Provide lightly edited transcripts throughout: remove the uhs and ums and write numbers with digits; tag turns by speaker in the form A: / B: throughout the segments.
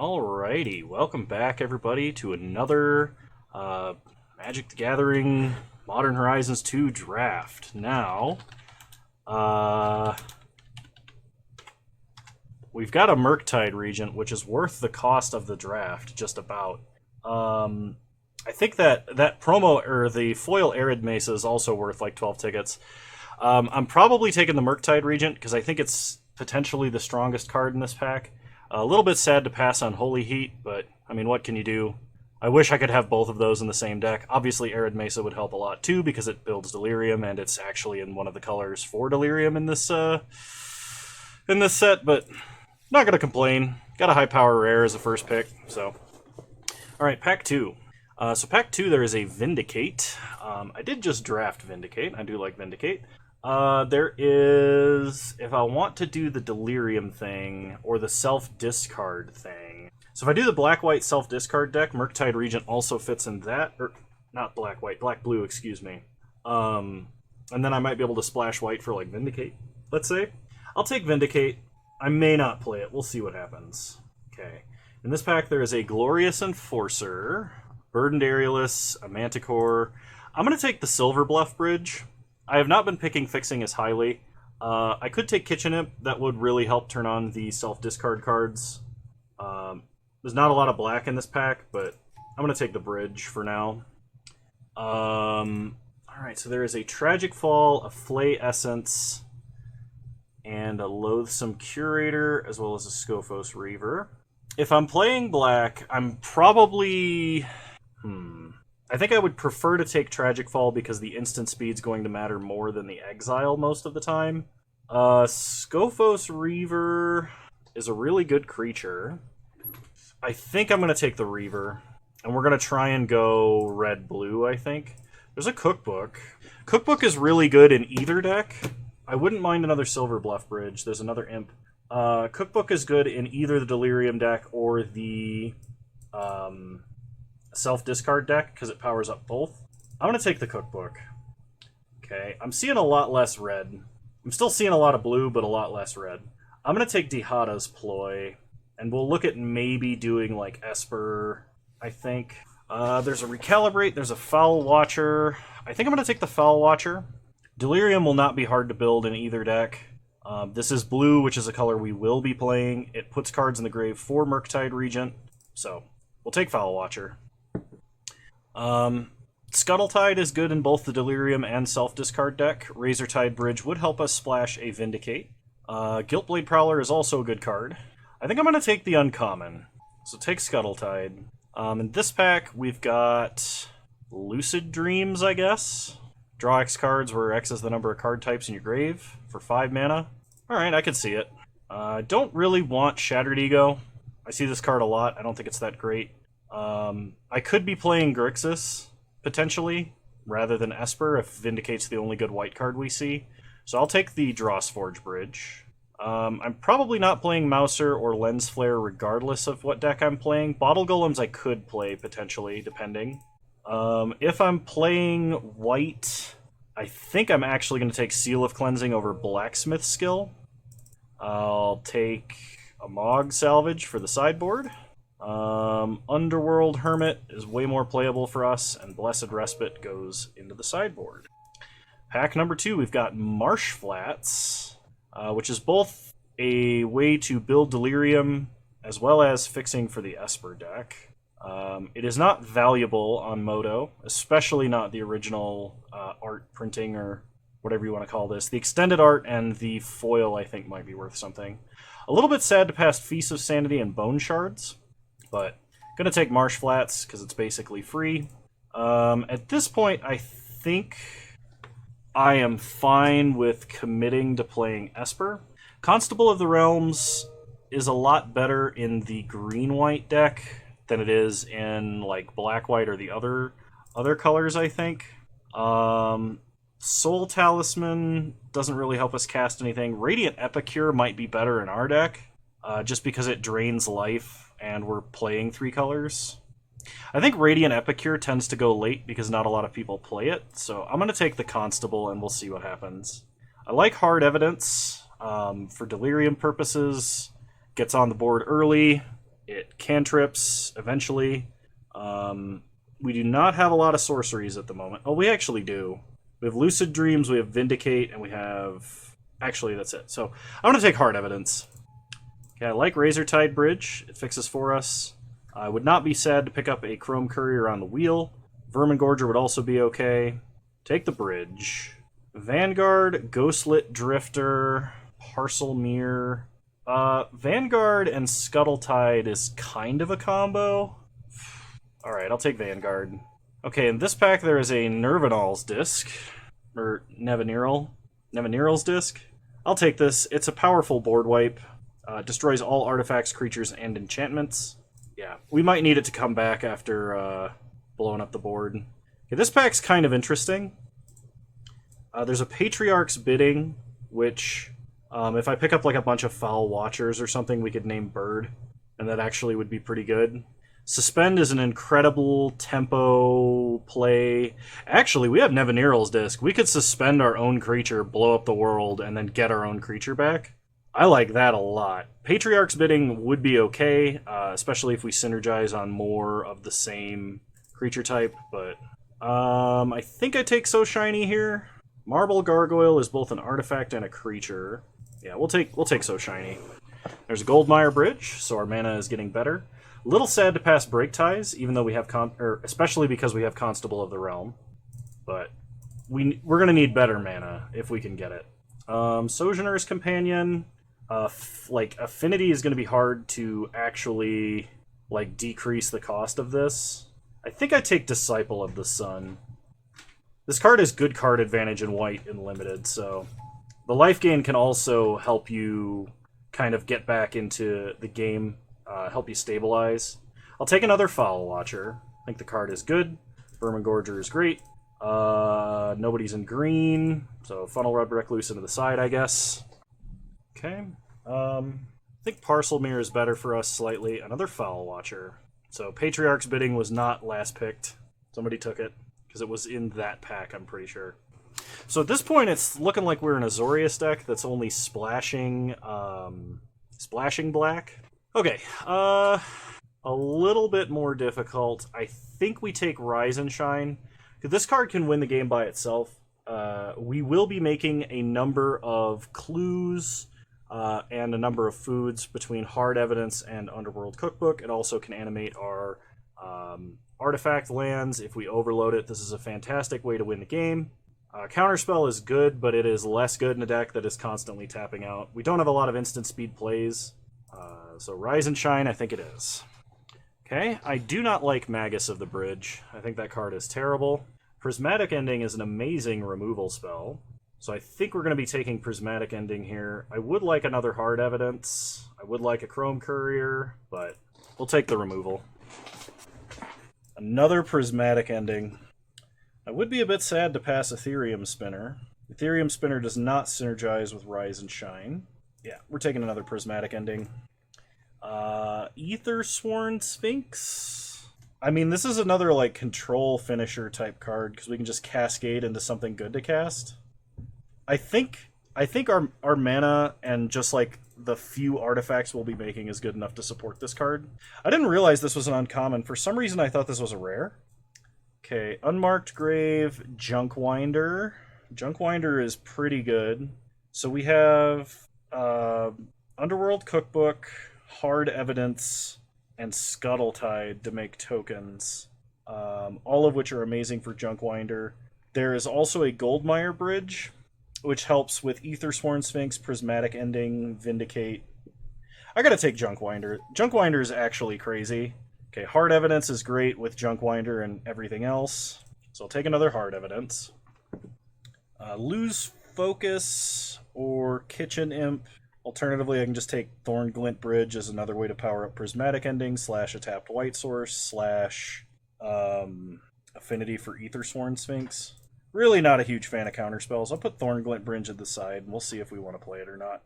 A: Alrighty, welcome back everybody to another Magic the Gathering Modern Horizons 2 draft. Now, we've got a Murktide Regent, which is worth the cost of the draft, just about. I think that promo, or the foil Arid Mesa is also worth like 12 tickets. I'm probably taking the Murktide Regent, because I think it's potentially the strongest card in this pack. A little bit sad to pass on Holy Heat, but, I mean, what can you do? I wish I could have both of those in the same deck. Obviously, Arid Mesa would help a lot, too, because it builds Delirium, and it's actually in one of the colors for Delirium in this set, but not going to complain. Got a high-power rare as a first pick, so... Alright, Pack 2. So Pack 2, there is a Vindicate. I did just draft Vindicate. I do like Vindicate. There is, if I want to do the Delirium thing, or the self-discard thing. So if I do the black-white self-discard deck, Murktide Regent also fits in that, or not black-white, black-blue, excuse me. And then I might be able to splash white for, like, Vindicate, let's say. I'll take Vindicate. I may not play it. We'll see what happens. Okay. In this pack, there is a Glorious Enforcer, Burdened Aerialist, a Manticore. I'm going to take the Silver Bluff Bridge. I have not been picking Fixing as highly. I could take Kitchen Imp. That would really help turn on the self-discard cards. There's not a lot of black in this pack, but I'm going to take the Bridge for now. Alright, so there is a Tragic Fall, a Flay Essence, and a Loathsome Curator, as well as a Scophos Reaver. If I'm playing black, I'm probably... I think I would prefer to take Tragic Fall because the instant speed's going to matter more than the Exile most of the time. Scophos Reaver is a really good creature. I think I'm going to take the Reaver, and we're going to try and go red-blue, I think. There's a Cookbook. Cookbook is really good in either deck. I wouldn't mind another Silver Bluff Bridge. There's another Imp. Cookbook is good in either the Delirium deck or the... self-discard deck, because it powers up both. I'm going to take the Cookbook. Okay, I'm seeing a lot less red. I'm still seeing a lot of blue, but a lot less red. I'm going to take Dihada's Ploy, and we'll look at maybe doing, like, Esper, I think. There's a Recalibrate, there's a Foul Watcher. I think I'm going to take the Foul Watcher. Delirium will not be hard to build in either deck. This is blue, which is a color we will be playing. It puts cards in the grave for Murktide Regent, so we'll take Foul Watcher. Scuttletide is good in both the Delirium and self-discard deck. Razortide Bridge would help us splash a Vindicate. Guiltblade Prowler is also a good card. I think I'm going to take the uncommon. So take Scuttletide. In this pack, we've got Lucid Dreams, I guess. Draw X cards where X is the number of card types in your grave for 5 mana. Alright, I can see it. I don't really want Shattered Ego. I see this card a lot. I don't think it's that great. I could be playing Grixis, potentially, rather than Esper, if Vindicate's the only good white card we see. So I'll take the Drawsforge Bridge. I'm probably not playing Mouser or Lens Flare regardless of what deck I'm playing. Bottle Golems I could play, potentially, depending. If I'm playing white, I think I'm actually going to take Seal of Cleansing over Blacksmith Skill. I'll take a Mog Salvage for the sideboard. Underworld Hermit is way more playable for us, and Blessed Respite goes into the sideboard. Pack number 2, we've got Marsh Flats, which is both a way to build Delirium as well as fixing for the Esper deck. It is not valuable on Moto, especially not the original art printing or whatever you want to call this. The extended art and the foil, I think, might be worth something. A little bit sad to pass Feast of Sanity and Bone Shards, but gonna take Marsh Flats because it's basically free. At this point, I think I am fine with committing to playing Esper. Constable of the Realms is a lot better in the green-white deck than it is in like black-white or the other colors, I think. Soul Talisman doesn't really help us cast anything. Radiant Epicure might be better in our deck, just because it drains life and we're playing 3 colors. I think Radiant Epicure tends to go late because not a lot of people play it, so I'm going to take the Constable and we'll see what happens. I like Hard Evidence for Delirium purposes. Gets on the board early. It cantrips eventually. We do not have a lot of sorceries at the moment. Oh, we actually do. We have Lucid Dreams, we have Vindicate, and we have... Actually, that's it. So I'm going to take Hard Evidence. Okay, I like Razortide Bridge. It fixes for us. I would not be sad to pick up a Chrome Courier on the wheel. Vermingorger would also be okay. Take the bridge. Vanguard, Ghostlit Drifter, Parcel Mirror. Vanguard and Scuttletide is kind of a combo. Alright, I'll take Vanguard. Okay, in this pack there is a Nervinal's disc. Or Neviniral's disc. I'll take this. It's a powerful board wipe. Destroys all artifacts, creatures, and enchantments. Yeah, we might need it to come back after blowing up the board. Okay, this pack's kind of interesting. There's a Patriarch's Bidding, which, if I pick up like a bunch of Foul Watchers or something, we could name Bird, and that actually would be pretty good. Suspend is an incredible tempo play. Actually, we have Neviniral's disc. We could suspend our own creature, blow up the world, and then get our own creature back. I like that a lot. Patriarch's Bidding would be okay, especially if we synergize on more of the same creature type, but I think I take So Shiny here. Marble Gargoyle is both an artifact and a creature. Yeah, we'll take So Shiny. There's a Goldmire Bridge, so our mana is getting better. A little sad to pass Break Ties, even though we have especially because we have Constable of the Realm. But we're gonna need better mana if we can get it. Sojourner's Companion. Like, Affinity is going to be hard to actually, like, decrease the cost of this. I think I take Disciple of the Sun. This card has good card advantage in white and limited, so the life gain can also help you kind of get back into the game, help you stabilize. I'll take another Foul Watcher. I think the card is good. Vermingorger is great. Nobody's in green, so Funnel Rod Recluse into the side, I guess. Okay. I think Parcel Mirror is better for us slightly. Another Foul Watcher. So Patriarch's Bidding was not last picked. Somebody took it, because it was in that pack, I'm pretty sure. So at this point, it's looking like we're in a Azorius deck that's only splashing black. Okay, a little bit more difficult. I think we take Rise and Shine. This card can win the game by itself. We will be making a number of clues and a number of foods between Hard Evidence and Underworld Cookbook. It also can animate our artifact lands. If we overload it, this is a fantastic way to win the game. Counterspell is good, but it is less good in a deck that is constantly tapping out. We don't have a lot of instant speed plays, so Rise and Shine, I think it is. Okay, I do not like Magus of the Bridge. I think that card is terrible. Prismatic Ending is an amazing removal spell, so I think we're going to be taking Prismatic Ending here. I would like another Hard Evidence. I would like a Chrome Courier, but we'll take the removal. Another Prismatic Ending. I would be a bit sad to pass Ethereum Spinner. Ethereum Spinner does not synergize with Rise and Shine. Yeah, we're taking another Prismatic Ending. Aethersworn Sphinx? I mean, this is another, like, control finisher type card, because we can just cascade into something good to cast. I think our mana and just, like, the few artifacts we'll be making is good enough to support this card. I didn't realize this was an uncommon. For some reason, I thought this was a rare. Okay, Unmarked Grave, Junkwinder. Junkwinder is pretty good. So we have Underworld Cookbook, Hard Evidence, and Scuttletide to make tokens, all of which are amazing for Junkwinder. There is also a Goldmire Bridge, which helps with Aethersworn Sphinx, Prismatic Ending, Vindicate. I gotta take Junkwinder. Junkwinder is actually crazy. Okay, Hard Evidence is great with Junkwinder and everything else, so I'll take another Hard Evidence. Lose Focus or Kitchen Imp. Alternatively, I can just take Thornglint Bridge as another way to power up Prismatic Ending / a tapped white source / Affinity for Aethersworn Sphinx. Really not a huge fan of counterspells. I'll put Thornglint Bridge at the side, and we'll see if we want to play it or not.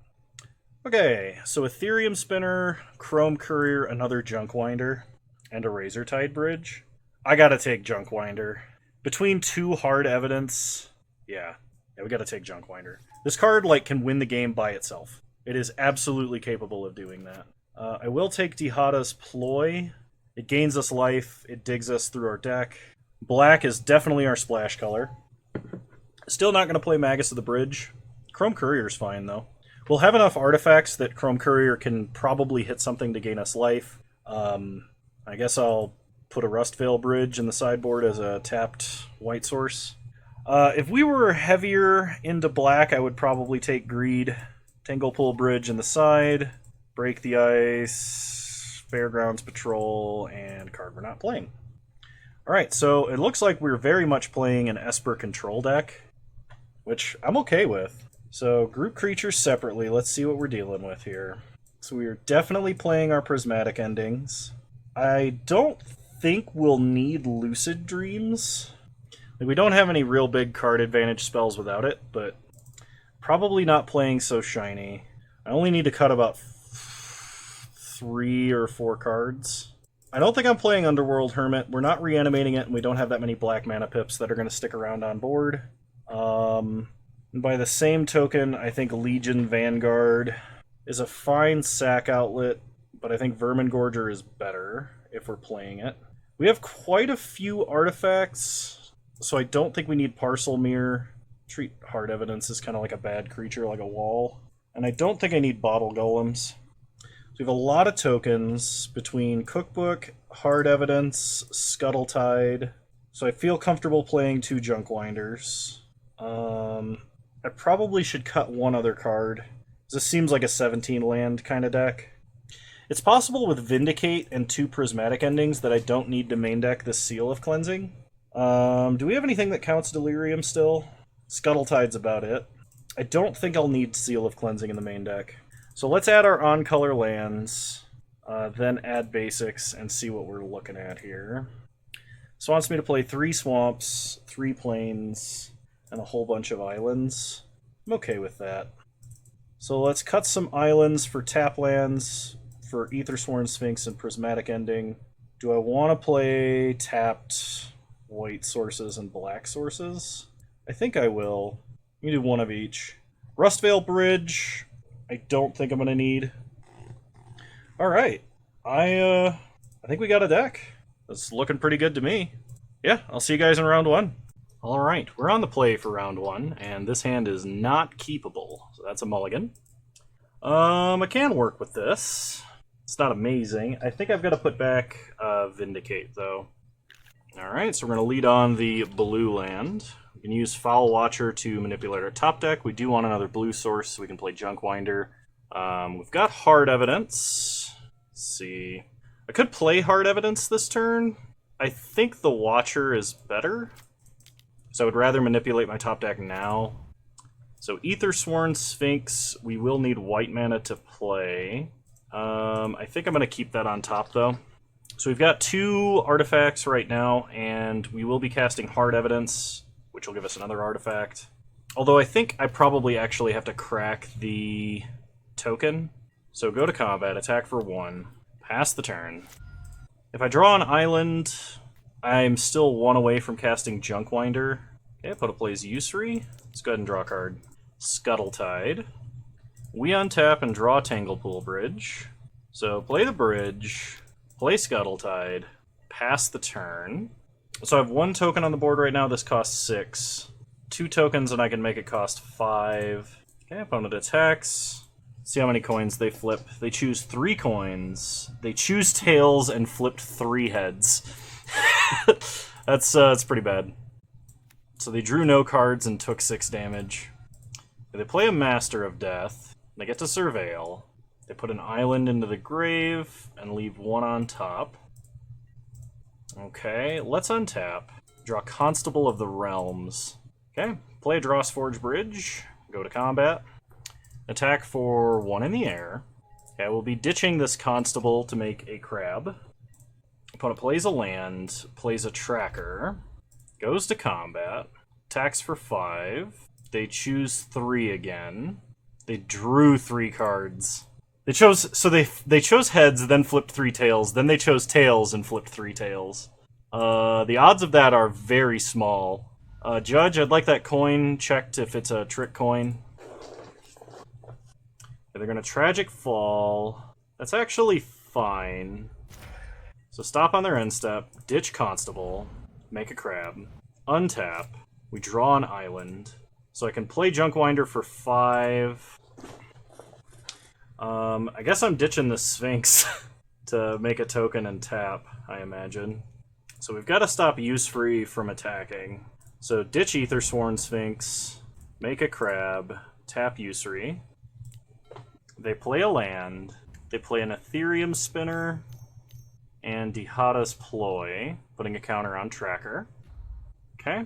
A: Okay, so Ethereum Spinner, Chrome Courier, another Junkwinder, and a Razortide Bridge. I gotta take Junkwinder. Between two Hard Evidence, yeah, we gotta take Junkwinder. This card, like, can win the game by itself. It is absolutely capable of doing that. I will take Dihada's Ploy. It gains us life. It digs us through our deck. Black is definitely our splash color. Still not going to play Magus of the Bridge. Chrome Courier's fine, though. We'll have enough artifacts that Chrome Courier can probably hit something to gain us life. I guess I'll put a Rustveil Bridge in the sideboard as a tapped white source. If we were heavier into black, I would probably take Greed, Tanglepool Bridge in the side, Break the Ice, Fairgrounds Patrol, and card we're not playing. Alright, so it looks like we're very much playing an Esper control deck, which I'm okay with. So, group creatures separately, let's see what we're dealing with here. So we are definitely playing our Prismatic Endings. I don't think we'll need Lucid Dreams. Like, we don't have any real big card advantage spells without it, but probably not playing so shiny. I only need to cut about 3 or 4 cards. I don't think I'm playing Underworld Hermit. We're not reanimating it, and we don't have that many black mana pips that are going to stick around on board. By the same token, I think Legion Vanguard is a fine sack outlet, but I think Vermingorger is better if we're playing it. We have quite a few artifacts, so I don't think we need Parcel Mirror. Treat Hard Evidence as kind of like a bad creature, like a wall. And I don't think I need Bottle Golems. So we have a lot of tokens between Cookbook, Hard Evidence, Scuttletide. So I feel comfortable playing 2 Junkwinders. I probably should cut 1 other card. This seems like a 17 land kind of deck. It's possible with Vindicate and 2 Prismatic Endings that I don't need to main deck this Seal of Cleansing. Do we have anything that counts Delirium still? Scuttletide's about it. I don't think I'll need Seal of Cleansing in the main deck. So let's add our on-color lands, then add basics, and see what we're looking at here. This wants me to play 3 swamps, 3 plains, and a whole bunch of islands. I'm okay with that. So let's cut some islands for tap lands, for Aethersworn Sphinx and Prismatic Ending. Do I want to play tapped white sources and black sources? I think I will. You do 1 of each. Rustveil Bridge, I don't think I'm going to need. Alright. I think we got a deck. That's looking pretty good to me. Yeah, I'll see you guys in round 1. Alright, we're on the play for round 1, and this hand is not keepable, so that's a mulligan. I can work with this. It's not amazing. I think I've got to put back Vindicate, though. Alright, so we're going to lead on the blue land. We can use Foul Watcher to manipulate our top deck. We do want another blue source, so we can play Junkwinder. We've got Hard Evidence. Let's see. I could play Hard Evidence this turn. I think the Watcher is better. So I would rather manipulate my top deck now. So Aethersworn Sphinx, we will need white mana to play. I think I'm going to keep that on top, though. So we've got 2 artifacts right now, and we will be casting Hard Evidence, which will give us another artifact. Although I think I probably actually have to crack the token. So go to combat, attack for 1, pass the turn. If I draw an island, I'm still 1 away from casting Junkwinder. Okay, Pota plays Usury. Let's go ahead and draw a card. Scuttletide. We untap and draw Tanglepool Bridge. So play the bridge, play Scuttletide, pass the turn. So I have 1 token on the board right now. This costs 6. 2 tokens and I can make it cost 5. Okay, opponent attacks. See how many coins they flip. They choose 3 coins. They choose tails and flipped 3 heads. That's pretty bad. So they drew no cards and took 6 damage. They play a Master of Death. They get to Surveil. They put an island into the grave and leave 1 on top. Okay, let's untap. Draw Constable of the Realms. Okay, play Drossforge Bridge. Go to combat. Attack for 1 in the air. Okay, we'll be ditching this Constable to make a crab. Opponent plays a land, plays a tracker, goes to combat, attacks for 5. They choose 3 again. They drew 3 cards. They chose heads, then flipped 3 tails, then they chose tails and flipped 3 tails. The odds of that are very small. Judge, I'd like that coin checked if it's a trick coin. They're going to Tragic Fall. That's actually fine. So stop on their end step, ditch Constable, make a crab, untap, we draw an island. So I can play Junkwinder for 5. I guess I'm ditching the Sphinx to make a token and tap, I imagine. So we've got to stop Use-Free from attacking. So ditch Aethersworn Sphinx, make a crab, tap Usury. They play a land. They play an Ethereum Spinner and Dihada's Ploy, putting a counter on Tracker. Okay.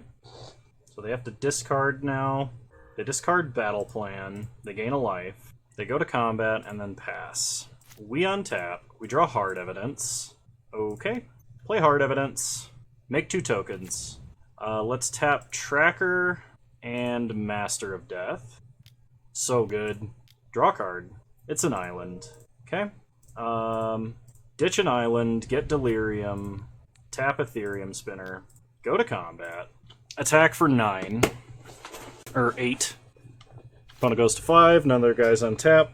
A: So they have to discard now. They discard Battle Plan. They gain a life. They go to combat and then pass. We untap. We draw Hard Evidence. Okay. Play Hard Evidence. Make 2 tokens. Let's tap Tracker and Master of Death. So good. Draw a card. It's an island. Okay. Ditch an island, get Delirium, tap Ethereum Spinner, go to combat, attack for 9. Or 8. Opponent goes to 5, none of their guys on tap.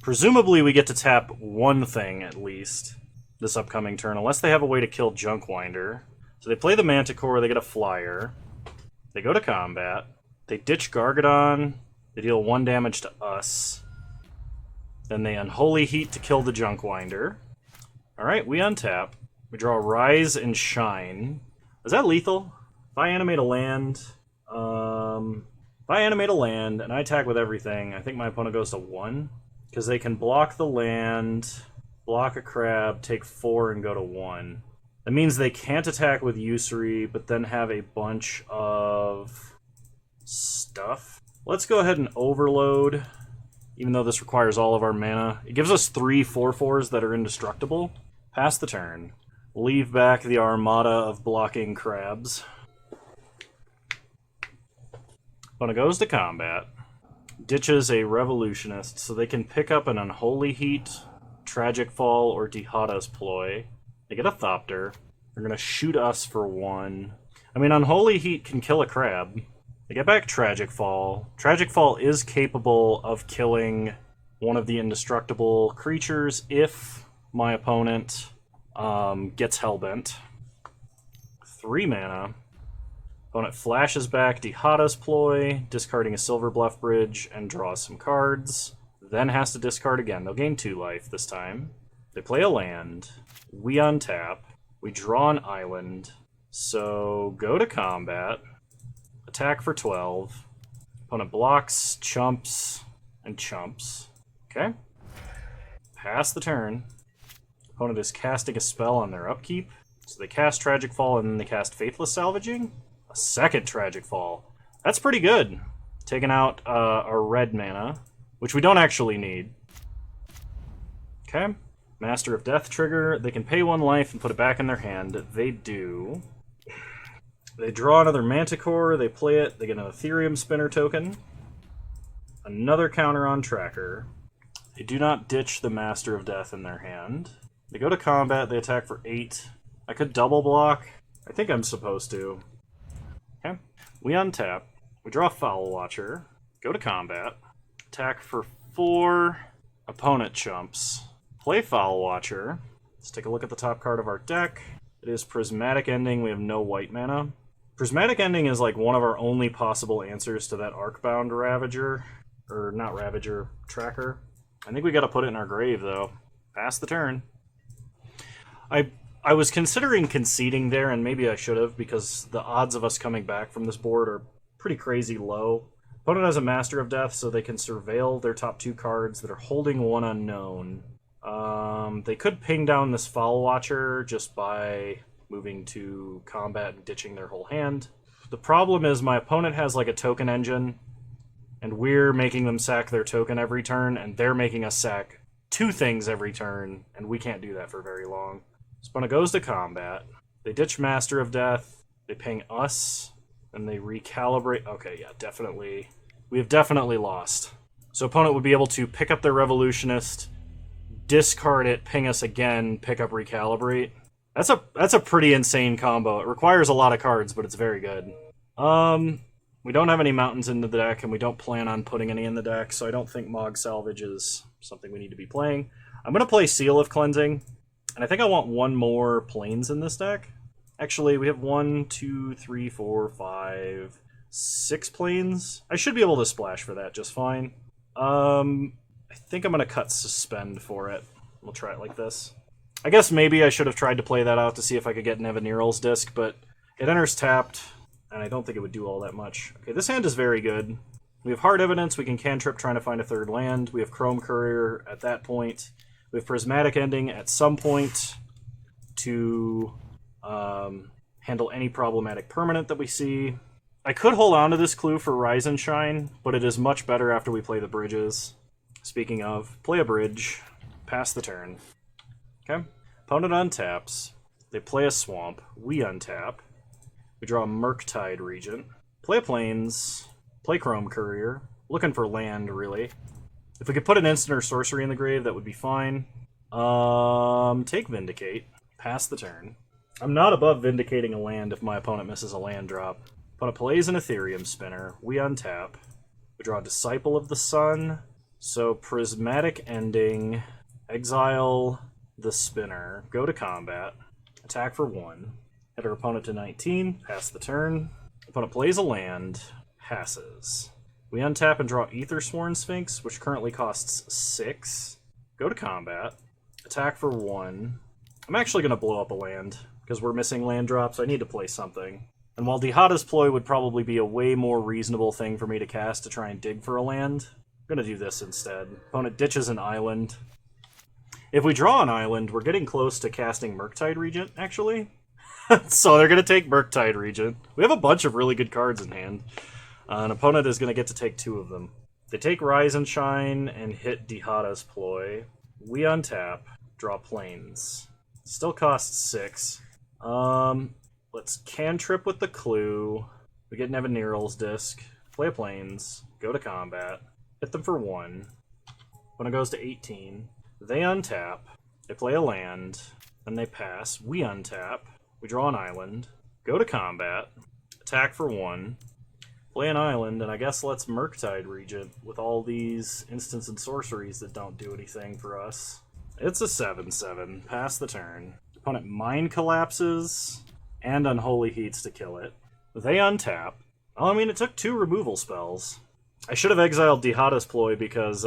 A: Presumably we get to tap one thing at least this upcoming turn, unless they have a way to kill Junkwinder. So they play the Manticore, they get a flyer. They go to combat. They ditch Gargadon. They deal 1 damage to us. Then they Unholy Heat to kill the Junkwinder. Alright, we untap. We draw Rise and Shine. Is that lethal? If I animate a land... if I animate a land and I attack with everything, I think my opponent goes to 1. Because they can block the land, block a crab, take 4, and go to 1. That means they can't attack with Usury, but then have a bunch of stuff. Let's go ahead and overload, even though this requires all of our mana. It gives us 3 4/4s that are indestructible. Pass the turn. Leave back the armada of blocking crabs. Opponent goes to combat. Ditches a Revolutionist, so they can pick up an Unholy Heat, Tragic Fall, or Dihada's Ploy. They get a Thopter. They're going to shoot us for 1. I mean, Unholy Heat can kill a crab. They get back Tragic Fall. Tragic Fall is capable of killing one of the indestructible creatures if my opponent gets Hellbent. 3 mana. Opponent flashes back Dihada's Ploy, discarding a Silver Bluff Bridge, and draws some cards. Then has to discard again. They'll gain 2 life this time. They play a land. We untap. We draw an island. So go to combat. Attack for 12. Opponent blocks, chumps, and chumps. Okay. Pass the turn. Opponent is casting a spell on their upkeep. So they cast Tragic Fall and then they cast Faithless Salvaging. A second Tragic Fall. That's pretty good. Taking out our red mana, which we don't actually need. Okay. Master of Death trigger. They can pay 1 life and put it back in their hand. They do. They draw another Manticore. They play it. They get an Ethereum Spinner token. Another counter on Tracker. They do not ditch the Master of Death in their hand. They go to combat. They attack for 8. I could double block. I think I'm supposed to. Okay. We untap. We draw Foul Watcher. Go to combat. Attack for 4. Opponent chumps. Play Foul Watcher. Let's take a look at the top card of our deck. It is Prismatic Ending. We have no white mana. Prismatic Ending is like one of our only possible answers to that Arcbound Ravager. Or not Ravager, Tracker. I think we gotta put it in our grave, though. Pass the turn. I was considering conceding there, and maybe I should have, because the odds of us coming back from this board are pretty crazy low. Opponent has a Master of Death, so they can surveil their top 2 cards that are holding 1 unknown. They could ping down this Foul Watcher just by moving to combat and ditching their whole hand. The problem is my opponent has like a token engine, and we're making them sack their token every turn, and they're making us sack 2 things every turn, and we can't do that for very long. Opponent goes to combat. They ditch Master of Death. They ping us, and they recalibrate. Okay, yeah, definitely. We have definitely lost. So opponent would be able to pick up their Revolutionist, discard it, ping us again, pick up Recalibrate. That's a pretty insane combo. It requires a lot of cards, but it's very good. We don't have any mountains in the deck, and we don't plan on putting any in the deck, so I don't think Mog Salvage is something we need to be playing. I'm going to play Seal of Cleansing, and I think I want one more Plains in this deck. Actually, we have 1, 2, 3, 4, 5, 6 Plains. I should be able to splash for that just fine. I think I'm going to cut Suspend for it. We'll try it like this. I guess maybe I should have tried to play that out to see if I could get Nevinyrral's Disc, but it enters tapped, and I don't think it would do all that much. Okay, this hand is very good. We have Hard Evidence, we can cantrip trying to find a third land. We have Chrome Courier at that point. We have Prismatic Ending at some point to handle any problematic permanent that we see. I could hold on to this clue for Rise and Shine, but it is much better after we play the bridges. Speaking of, play a bridge, pass the turn. Okay? Opponent untaps. They play a swamp. We untap. We draw a Murktide Regent. Play a Plains. Play Chrome Courier. Looking for land, really. If we could put an instant or sorcery in the grave, that would be fine. Take Vindicate. Pass the turn. I'm not above vindicating a land if my opponent misses a land drop. Opponent plays an Ethereum Spinner. We untap. We draw a Disciple of the Sun. So Prismatic Ending. Exile the Spinner. Go to combat. Attack for 1. Hit our opponent to 19. Pass the turn. Opponent plays a land. Passes. We untap and draw Aethersworn Sphinx, which currently costs 6. Go to combat. Attack for 1. I'm actually going to blow up a land, because we're missing land drops. I need to play something. And while Dihada's Ploy would probably be a way more reasonable thing for me to cast to try and dig for a land, I'm going to do this instead. Opponent ditches an island. If we draw an island, we're getting close to casting Murktide Regent, actually. So they're going to take Murktide Regent. We have a bunch of really good cards in hand. An opponent is going to get to take 2 of them. They take Rise and Shine and hit Dihada's Ploy. We untap, draw Plains. Still costs 6. Let's cantrip with the clue. We get Nevinyrral's Disc. Play a Plains. Go to combat. Hit them for 1. When it goes to 18, they untap. They play a land. Then they pass. We untap. We draw an island. Go to combat. Attack for 1. Play an island, and I guess let's Murktide Regent with all these instants and sorceries that don't do anything for us. It's a 7/7. Pass the turn. Opponent Mind Collapses and Unholy Heats to kill it. They untap. Oh, I mean, it took 2 removal spells. I should have exiled Dihada's Ploy because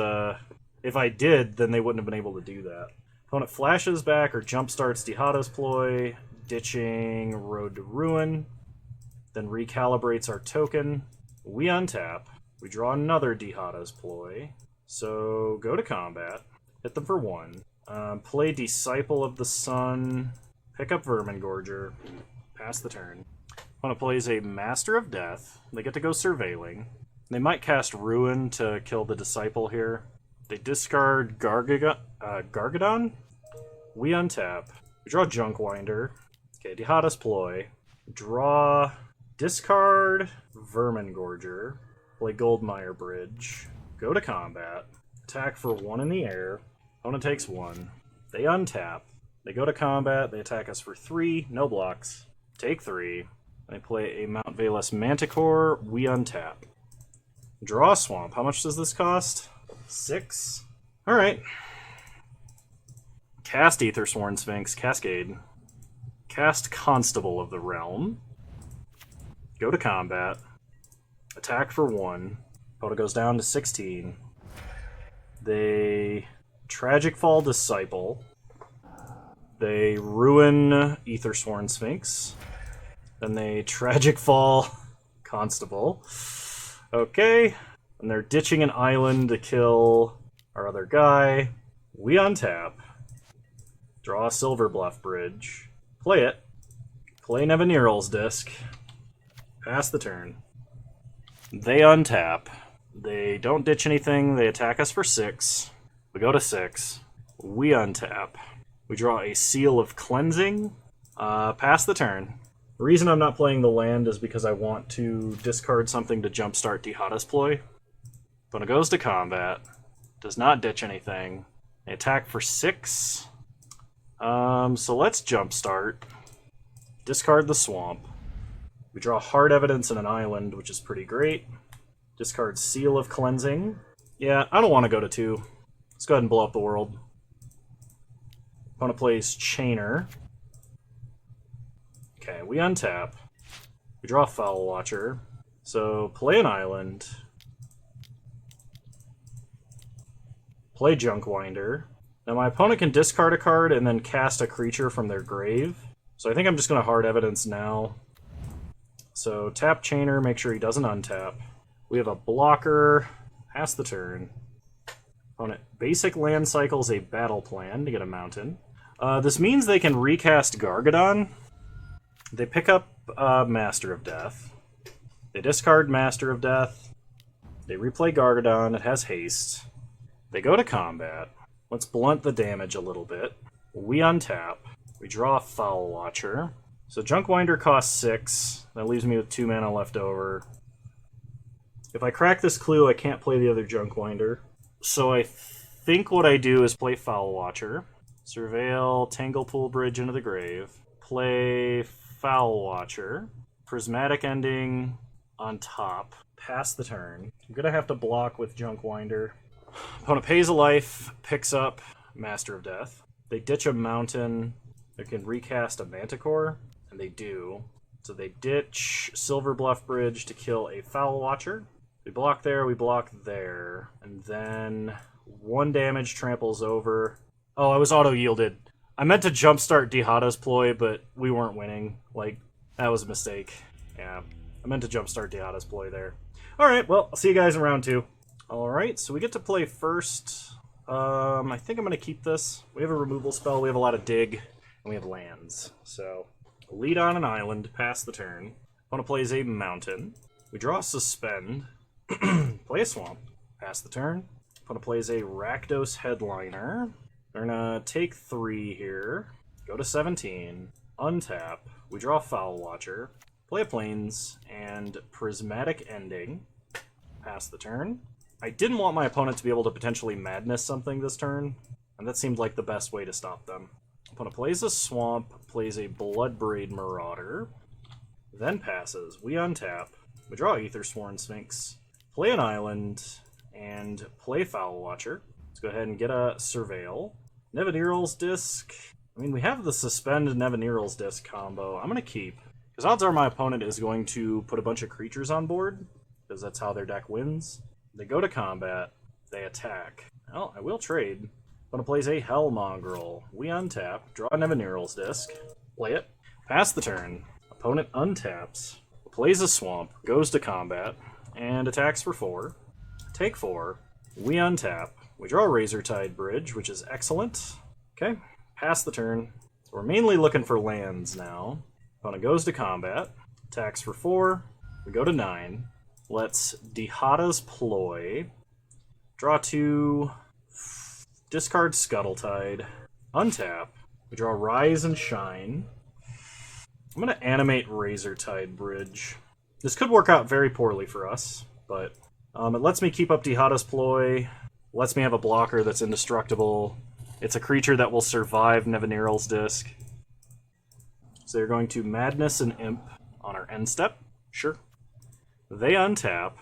A: if I did, then they wouldn't have been able to do that. Opponent flashes back or jumpstarts Dihada's Ploy, ditching Road to Ruin, then recalibrates our token. We untap. We draw another Dihada's Ploy. So go to combat. Hit them for 1. Play Disciple of the Sun. Pick up Vermingorger. Pass the turn. Opponent plays a Master of Death. They get to go Surveilling. They might cast Ruin to kill the Disciple here. They discard Gargadon. We untap. We draw Junkwinder. Okay, Dihada's Ploy. Draw... Discard Vermingorger. Play Goldmire Bridge. Go to combat. Attack for 1 in the air. Opponent takes 1. They untap. They go to combat. They attack us for 3. No blocks. Take 3. They play a Mount Valus Manticore. We untap. Draw a Swamp. How much does this cost? 6. Alright. Cast Aethersworn Sphinx. Cascade. Cast Constable of the Realm. Go to combat. Attack for 1. Opponent goes down to 16. They Tragic Fall Disciple. They ruin Aethersworn Sphinx. Then they Tragic Fall Constable. Okay. And they're ditching an island to kill our other guy. We untap. Draw a Silver Bluff Bridge. Play it. Play Nevinyrral's Disc. Pass the turn. They untap. They don't ditch anything. They attack us for 6. We go to 6. We untap. We draw a Seal of Cleansing. Pass the turn. The reason I'm not playing the land is because I want to discard something to jumpstart Dihada's Ploy. When it goes to combat, does not ditch anything. They attack for 6. So let's jumpstart. Discard the Swamp. We draw Hard Evidence and an island, which is pretty great. Discard Seal of Cleansing. Yeah, I don't want to go to 2. Let's go ahead and blow up the world. Opponent plays Chainer. Okay, we untap. We draw Foul Watcher. So play an island. Play Junkwinder. Now my opponent can discard a card and then cast a creature from their grave. So I think I'm just going to hard evidence now. So tap Chainer, make sure he doesn't untap. We have a blocker. Pass the turn. Opponent basic land cycles a battle plan to get a mountain. This means they can recast Gargadon. They pick up Master of Death. They discard Master of Death. They replay Gargadon. It has haste. They go to combat. Let's blunt the damage a little bit. We untap. We draw Foul Watcher. So Junkwinder costs 6. That leaves me with 2 mana left over. If I crack this clue, I can't play the other Junkwinder. So I think what I do is play Foul Watcher. Surveil Tanglepool Bridge into the grave. Play Foul Watcher. Prismatic Ending on top. Pass the turn. I'm going to have to block with Junkwinder. Opponent pays a life, picks up Master of Death. They ditch a mountain. They can recast a Manticore, and they do. So they ditch Silver Bluff Bridge to kill a Foul Watcher. We block there, we block there. And then 1 damage tramples over. Oh, I was auto-yielded. I meant to jumpstart Dihada's Ploy, but we weren't winning. Like, that was a mistake. Yeah, I meant to jumpstart Dihada's Ploy there. Alright, well, I'll see you guys in round 2. Alright, so we get to play first. I think I'm going to keep this. We have a removal spell, we have a lot of dig, and we have lands. So, lead on an island, pass the turn. Opponent plays a mountain. We draw Suspend. Play a swamp. Pass the turn. Opponent plays a Rakdos Headliner. We're going to take 3 here. Go to 17. Untap. We draw Foul Watcher. Play a Plains. And Prismatic Ending. Pass the turn. I didn't want my opponent to be able to potentially Madness something this turn, and that seemed like the best way to stop them. Opponent plays a Swamp, plays a Bloodbraid Marauder, then passes. We untap. We draw Aethersworn Sphinx, play an island, and play Foul Watcher. Let's go ahead and get a Surveil. Nevinyrral's Disc. I mean, we have the Suspend Nevinyrral's Disc combo. I'm going to keep, because odds are my opponent is going to put a bunch of creatures on board, because that's how their deck wins. They go to combat. They attack. Well, I will trade. Opponent plays a Hell Mongrel. We untap. Draw Nevinyrral's Disc. Play it. Pass the turn. Opponent untaps. Plays a Swamp. Goes to combat. And attacks for 4. Take 4. We untap. We draw Razortide Bridge, which is excellent. Okay. Pass the turn. So we're mainly looking for lands now. Opponent goes to combat. Attacks for 4. We go to 9. Let's Dihada's Ploy. Draw 2. Discard Scuttletide. Untap. We draw Rise and Shine. I'm going to animate Razortide Bridge. This could work out very poorly for us, but it lets me keep up Dihada's Ploy. Lets me have a blocker that's indestructible. It's a creature that will survive Nevinyrral's Disc. So you're going to Madness and Imp on our end step. Sure. They untap.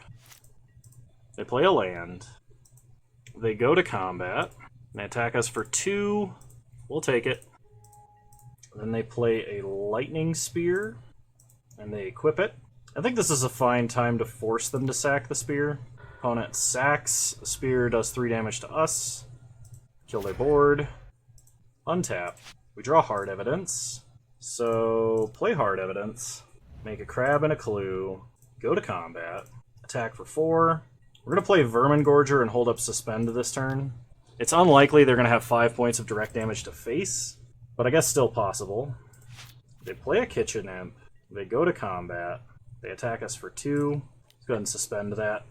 A: They play a land. They go to combat. They attack us for 2. We'll take it. Then they play a Lightning Spear. And they equip it. I think this is a fine time to force them to sack the spear. Opponent sacks. The spear does 3 damage to us. Kill their board. Untap. We draw Hard Evidence. So, play Hard Evidence. Make a crab and a clue. Go to combat. Attack for 4. We're going to play Vermingorger and hold up Suspend this turn. It's unlikely they're going to have 5 points of direct damage to face, but I guess still possible. They play a Kitchen Imp. They go to combat. They attack us for 2. Let's go ahead and suspend that.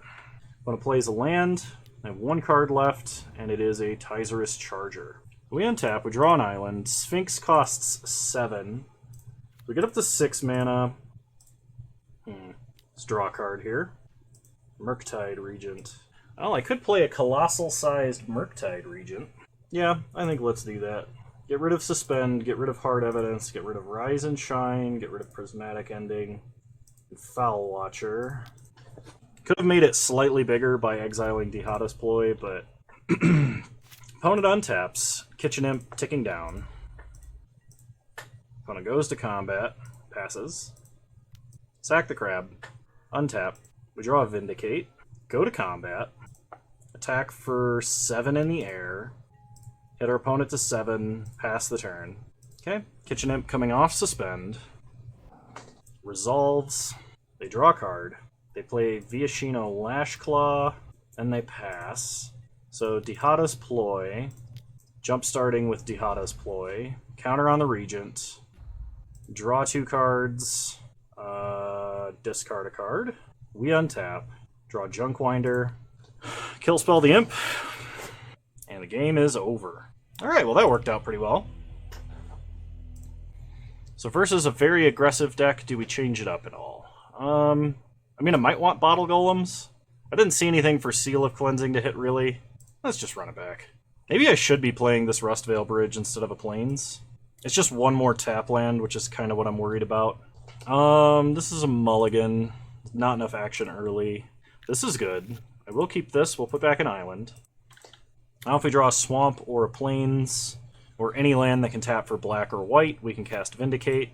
A: Opponent plays a land. I have 1 card left, and it is a Tyzerus Charger. We untap. We draw an island. Sphinx costs 7. We get up to 6 mana. Let's draw a card here. Murktide Regent. Well, I could play a colossal-sized Murktide Regent. Yeah, I think let's do that. Get rid of Suspend, get rid of Hard Evidence, get rid of Rise and Shine, get rid of Prismatic Ending, and Foul Watcher. Could have made it slightly bigger by exiling Dihada's Ploy, but opponent untaps. Kitchen Imp ticking down. Opponent goes to combat, passes. Sack the crab, untap. We draw a Vindicate, go to combat, attack for 7 in the air, hit our opponent to 7, pass the turn. Okay, Kitchen Imp coming off suspend, resolves, they draw a card, they play Viashino Lashclaw, and they pass. So Dihada's Ploy, jump starting with Dihada's Ploy, counter on the Regent, draw 2 cards, discard a card, we untap, draw Junkwinder, kill spell the Imp, and the game is over. Alright, well that worked out pretty well. So versus a very aggressive deck, do we change it up at all? I mean, I might want Bottle Golems. I didn't see anything for Seal of Cleansing to hit, really. Let's just run it back. Maybe I should be playing this Rustvale Bridge instead of a Plains. It's just one more tap land, which is kind of what I'm worried about. This is a mulligan. Not enough action early. This is good. I will keep this. We'll put back an island. Now if we draw a Swamp or a Plains, or any land that can tap for black or white, we can cast Vindicate.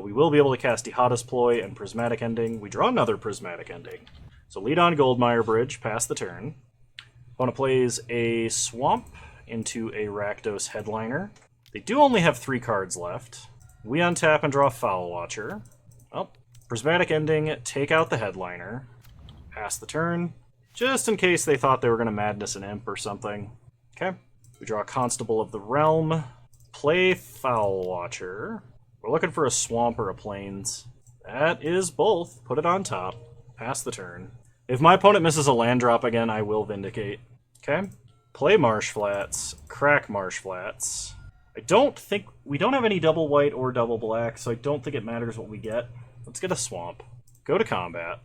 A: We will be able to cast Dihada's Ploy and Prismatic Ending. We draw another Prismatic Ending. So lead on Goldmire Bridge, pass the turn. Opponent plays a Swamp into a Rakdos Headliner. They do only have 3 cards left. We untap and draw Foul Watcher. Oh, Prismatic Ending, take out the Headliner. Pass the turn, just in case they thought they were going to Madness an Imp or something. Okay. We draw Constable of the Realm, play Foul Watcher. We're looking for a Swamp or a Plains. That is both. Put it on top. Pass the turn. If my opponent misses a land drop again, I will Vindicate. Okay. Play Marsh Flats, crack Marsh Flats. I don't think... we don't have any double white or double black, so I don't think it matters what we get. Let's get a Swamp. Go to combat.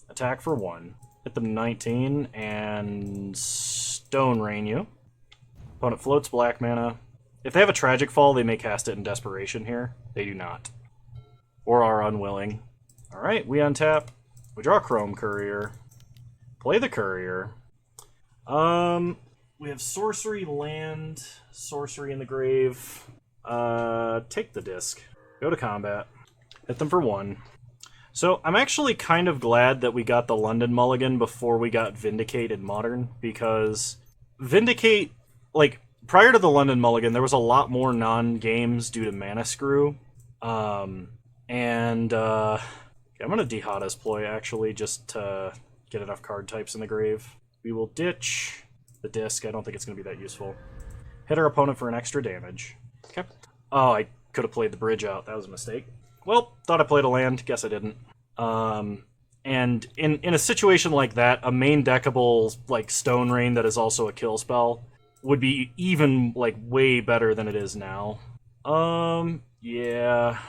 A: Attack for 1. Hit them 19, and Stone Rain you. Opponent floats black mana. If they have a Tragic Fall, they may cast it in Desperation here. They do not. Or are unwilling. Alright, we untap. We draw Chrome Courier. Play the Courier. We have Sorcery, Land, Sorcery in the Grave. Take the disc. Go to combat. Hit them for 1. So, I'm actually kind of glad that we got the London Mulligan before we got Vindicate in Modern, because Vindicate... like, prior to the London Mulligan, there was a lot more non-games due to Mana Screw. I'm going to Dihada's Ploy, actually, just to get enough card types in the grave. We will ditch the disc. I don't think it's going to be that useful. Hit our opponent for an extra damage. Okay. Oh, I could have played the bridge out. That was a mistake. Well, thought I played a land. Guess I didn't. And in a situation like that, a main deckable, like, Stone Rain that is also a kill spell would be even, like, way better than it is now. Yeah.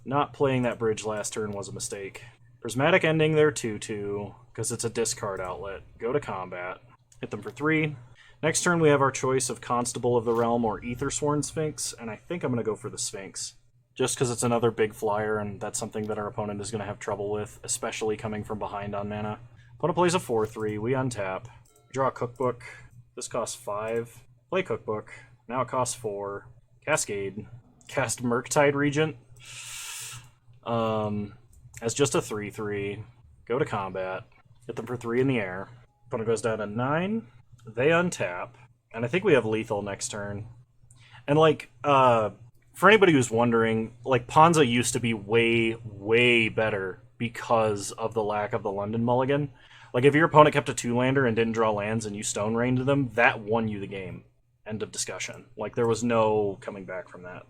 A: Not playing that bridge last turn was a mistake. Prismatic Ending their 2/2, because it's a discard outlet. Go to combat. Hit them for 3. Next turn we have our choice of Constable of the Realm or Aethersworn Sphinx, and I think I'm going to go for the Sphinx. Just because it's another big flyer, and that's something that our opponent is going to have trouble with, especially coming from behind on mana. Opponent plays a 4/3, we untap. Draw a Cookbook. This costs 5. Play Cookbook. Now it costs 4. Cascade. Cast Murktide Regent. As just a 3/3. Go to combat. Hit them for 3 in the air. Opponent goes down to 9. They untap. And I think we have lethal next turn. And, like, for anybody who's wondering, like, Ponza used to be way, way better because of the lack of the London Mulligan. Like, if your opponent kept a 2-lander and didn't draw lands and you Stone Rained them, that won you the game. End of discussion. Like, there was no coming back from that.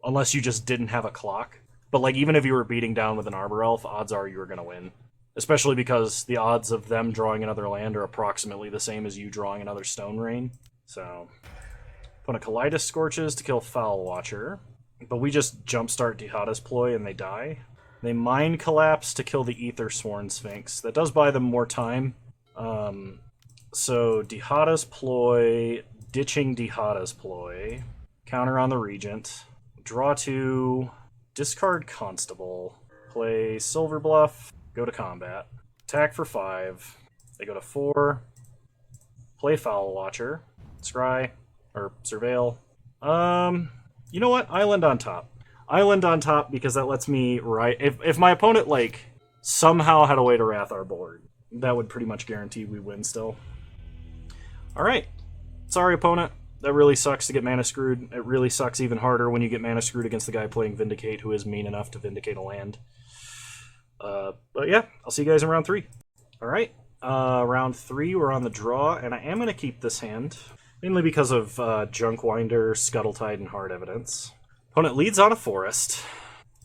A: Unless you just didn't have a clock. But, like, even if you were beating down with an Arbor Elf, odds are you were going to win. Especially because the odds of them drawing another land are approximately the same as you drawing another Stone Rain. So, opponent Kalidas Scorches to kill Foul Watcher. But we just jumpstart Dihada's Ploy and they die. They Mind Collapse to kill the Aethersworn Sphinx. That does buy them more time. So, Dihada's Ploy, ditching Dihada's Ploy. Counter on the Regent. Draw 2, discard Constable. Play Silver Bluff, go to combat. Attack for 5. They go to 4. Play Foul Watcher. Scry, or Surveil. You know what? Island on top. Island on top because that lets me if my opponent like somehow had a way to wrath our board, that would pretty much guarantee we win still. Alright. Sorry, opponent. That really sucks to get mana screwed. It really sucks even harder when you get mana screwed against the guy playing Vindicate who is mean enough to vindicate a land. But yeah, I'll see you guys in round 3. Alright. Round 3, we're on the draw, and I am going to keep this hand, mainly because of Junkwinder, Scuttlетide, and Hard Evidence. Opponent leads on a forest.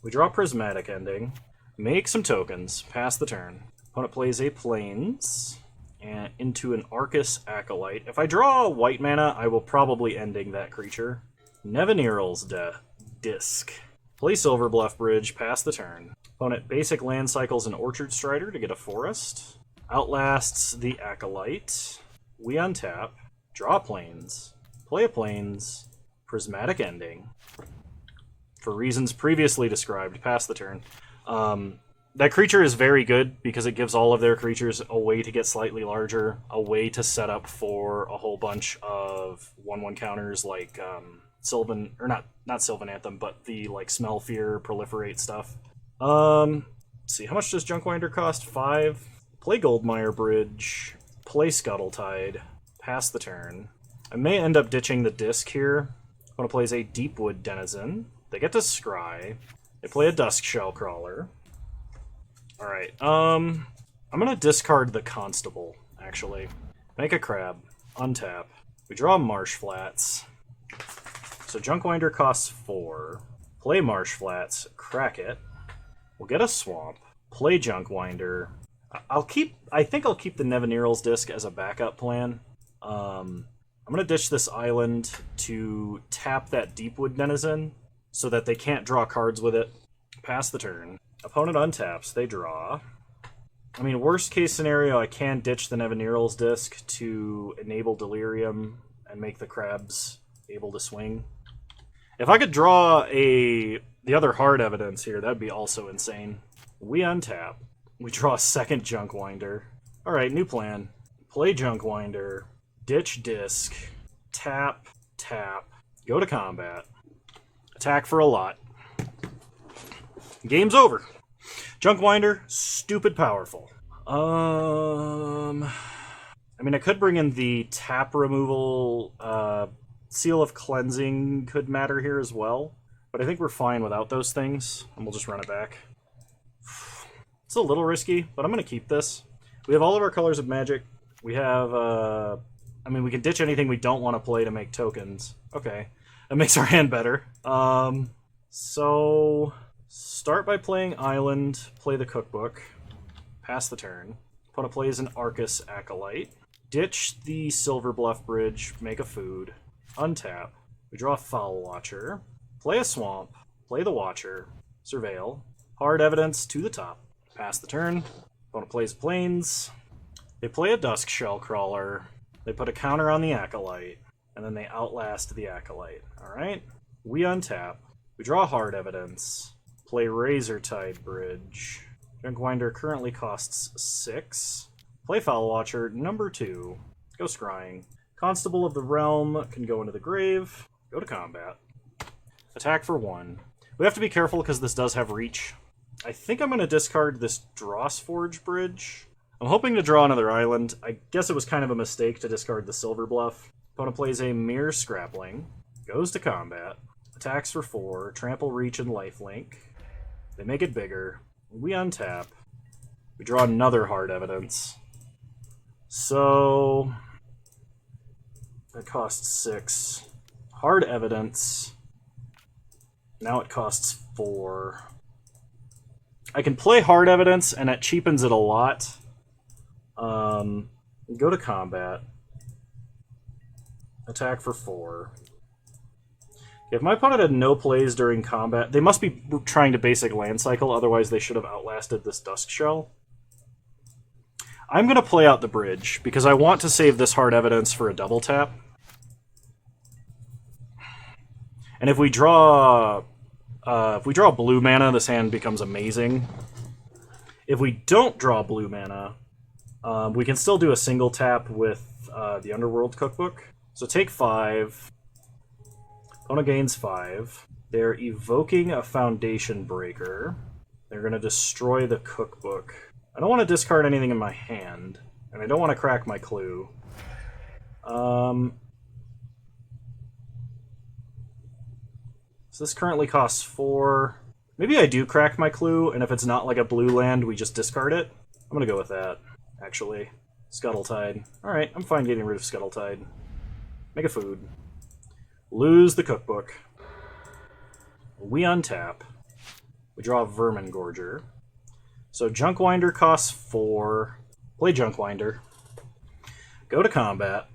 A: We draw Prismatic Ending, make some tokens, pass the turn. Opponent plays a Plains, and into an Arcus Acolyte. If I draw white mana, I will probably ending that creature. Nevinyrral's Disc. Play Silverbluff Bridge, pass the turn. Opponent basic land cycles an Orchard Strider to get a forest. Outlasts the Acolyte. We untap, draw Plains, play a Plains, Prismatic Ending. For reasons previously described, pass the turn. That creature is very good because it gives all of their creatures a way to get slightly larger, a way to set up for a whole bunch of 1/1 counters like Sylvan, or not Sylvan Anthem, but the like Smell Fear, Proliferate stuff. Let's see, how much does Junkwinder cost? 5. Play Goldmire Bridge, play Scuttletide, pass the turn. I may end up ditching the disc here. Opponent plays a Deepwood Denizen. They get to scry. They play a Dusk Shellcrawler. Alright, I'm gonna discard the Constable, actually. Make a crab, untap. We draw Marsh Flats. So Junkwinder costs 4. Play Marsh Flats, crack it. We'll get a Swamp. Play Junkwinder. I think I'll keep the Nevinyrral's Disc as a backup plan. I'm gonna ditch this island to tap that Deepwood Denizen so that they can't draw cards with it. Pass the turn. Opponent untaps, they draw. I mean, worst case scenario, I can ditch the Nevinyrral's Disc to enable Delirium and make the crabs able to swing. If I could draw the other Hard Evidence here, that'd be also insane. We untap. We draw a second Junkwinder. Alright, new plan. Play Junkwinder, ditch Disc, tap, tap, go to combat, attack for a lot. Game's over. Junkwinder, stupid powerful. I mean, I could bring in the tap removal. Seal of Cleansing could matter here as well, but I think we're fine without those things, and we'll just run it back. It's a little risky, but I'm going to keep this. We have all of our colors of magic. We have, I mean, we can ditch anything we don't want to play to make tokens. Okay, that makes our hand better. So start by playing Island, play the Cookbook, pass the turn. Opponent plays an Arcus Acolyte. Ditch the Silverbluff Bridge, make a food. Untap. We draw a Foul Watcher. Play a Swamp. Play the Watcher. Surveil. Hard Evidence to the top. Pass the turn. Opponent plays Plains. They play a Dusk Shellcrawler. They put a counter on the Acolyte. And then they outlast the Acolyte. Alright? We untap. We draw Hard Evidence. Play Razortide Bridge. Junkwinder currently costs 6. Play Foul Watcher, number 2. Go scrying. Constable of the Realm can go into the grave. Go to combat. Attack for 1. We have to be careful because this does have reach. I think I'm going to discard this Drossforge Bridge. I'm hoping to draw another island. I guess it was kind of a mistake to discard the Silverbluff. Opponent plays a Mere Scrappling. Goes to combat. Attacks for 4. Trample, Reach, and Lifelink. They make it bigger. We untap. We draw another Hard Evidence. So that costs 6. Hard Evidence. Now it costs 4. I can play Hard Evidence, and that cheapens it a lot. Go to combat. Attack for 4. If my opponent had no plays during combat, they must be trying to basic land cycle, otherwise they should have outlasted this Dusk Shell. I'm going to play out the bridge, because I want to save this Hard Evidence for a double tap. And if we draw blue mana, this hand becomes amazing. If we don't draw blue mana, we can still do a single tap with the Underworld Cookbook. So take 5. Opponent gains 5. They're evoking a Foundation Breaker. They're going to destroy the cookbook. I don't want to discard anything in my hand, and I don't want to crack my clue. So this currently costs 4. Maybe I do crack my clue, and if it's not like a blue land, we just discard it. I'm going to go with that, actually. Scuttletide. Alright, I'm fine getting rid of Scuttletide. Make a food. Lose the cookbook. We untap. We draw a Vermin Gorger. So Junkwinder costs 4. Play Junkwinder. Go to combat.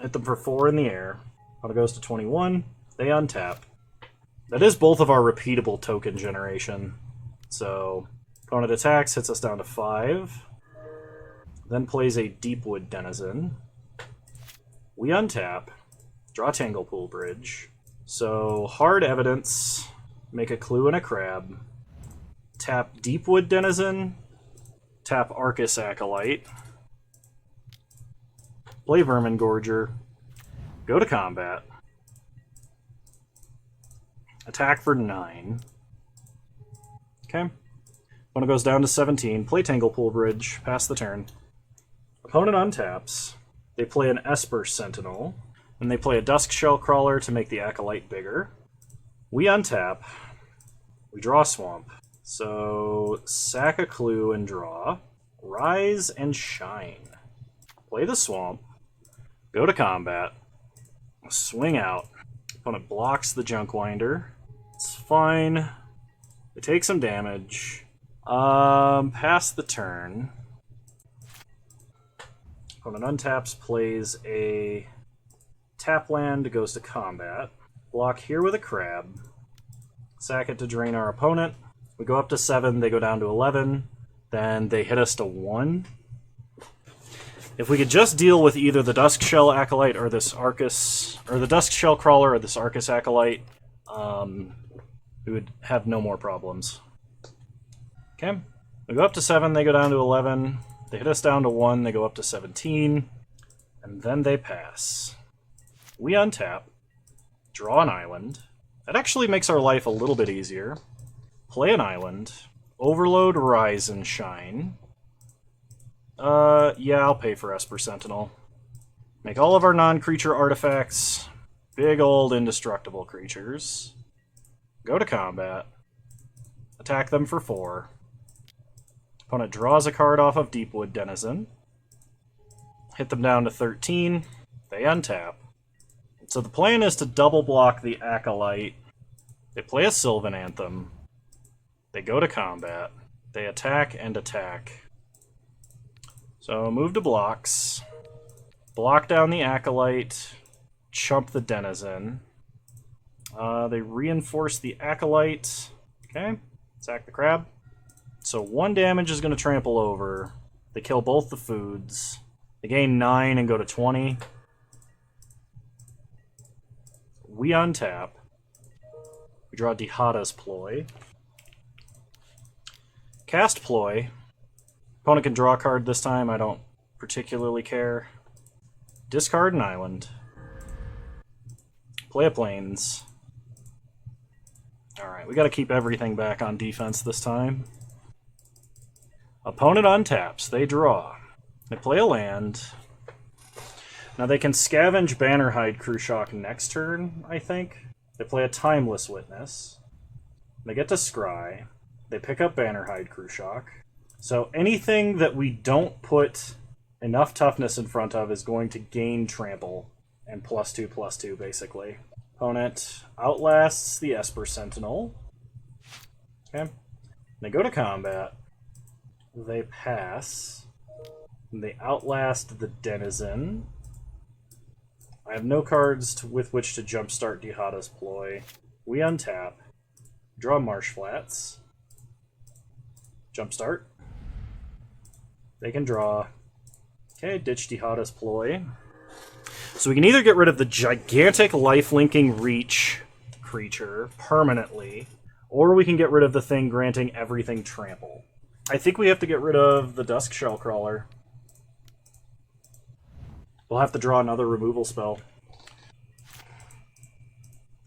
A: Hit them for 4 in the air. When it goes to 21, they untap. That is both of our repeatable token generation. So opponent attacks, hits us down to 5. Then plays a Deepwood Denizen. We untap. Draw Tanglepool Bridge. So hard evidence. Make a clue and a crab. Tap Deepwood Denizen. Tap Arcus Acolyte. Play Vermin Gorger. Go to combat. Attack for 9. Okay. When it goes down to 17, play Tanglepool Bridge. Pass the turn. Opponent untaps. They play an Esper Sentinel. And they play a Dusk Shellcrawler to make the Acolyte bigger. We untap. We draw Swamp. So, sack a clue and draw. Rise and Shine. Play the Swamp. Go to combat. Swing out. Opponent blocks the Junkwinder. It's fine. They take some damage. Pass the turn. Opponent untaps, plays a tap land, goes to combat. Block here with a crab. Sack it to drain our opponent. We go up to 7, they go down to 11. Then they hit us to 1. If we could just deal with either the Dusk Shell Acolyte or this Arcus, or the Dusk Shell Crawler or this Arcus Acolyte, we would have no more problems. Okay, we go up to 7, they go down to 11. They hit us down to 1, they go up to 17. And then they pass. We untap, draw an island. That actually makes our life a little bit easier. Play an island. Overload, Rise and Shine. Yeah, I'll pay for Esper Sentinel. Make all of our non-creature artifacts big old indestructible creatures. Go to combat. Attack them for 4. Opponent draws a card off of Deepwood Denizen. Hit them down to 13. They untap. So the plan is to double block the Acolyte. They play a Sylvan Anthem. They go to combat. They attack and attack. So move to blocks. Block down the Acolyte. Chump the Denizen. They reinforce the Acolyte. Okay. Sack the crab. So 1 damage is going to trample over. They kill both the foods. They gain 9 and go to 20. We untap. We draw Dihada's Ploy. Cast Ploy. Opponent can draw a card this time. I don't particularly care. Discard an island. Play a Plains. Alright, we gotta keep everything back on defense this time. Opponent untaps. They draw. They play a land. Now they can scavenge Bannerhide Cruciak next turn, I think. They play a Timeless Witness. They get to scry. They pick up Bannerhide Cruciak. So anything that we don't put enough toughness in front of is going to gain trample. And +2/+2, basically. Opponent outlasts the Esper Sentinel. Okay. They go to combat. They pass. They outlast the Denizen. I have no cards with which to jumpstart Dihada's Ploy. We untap. Draw Marsh Flats. Jumpstart. They can draw. Okay, ditch Dihada's Ploy. So we can either get rid of the gigantic life-linking Reach creature permanently, or we can get rid of the thing granting everything trample. I think we have to get rid of the Dusk Shellcrawler. We'll have to draw another removal spell.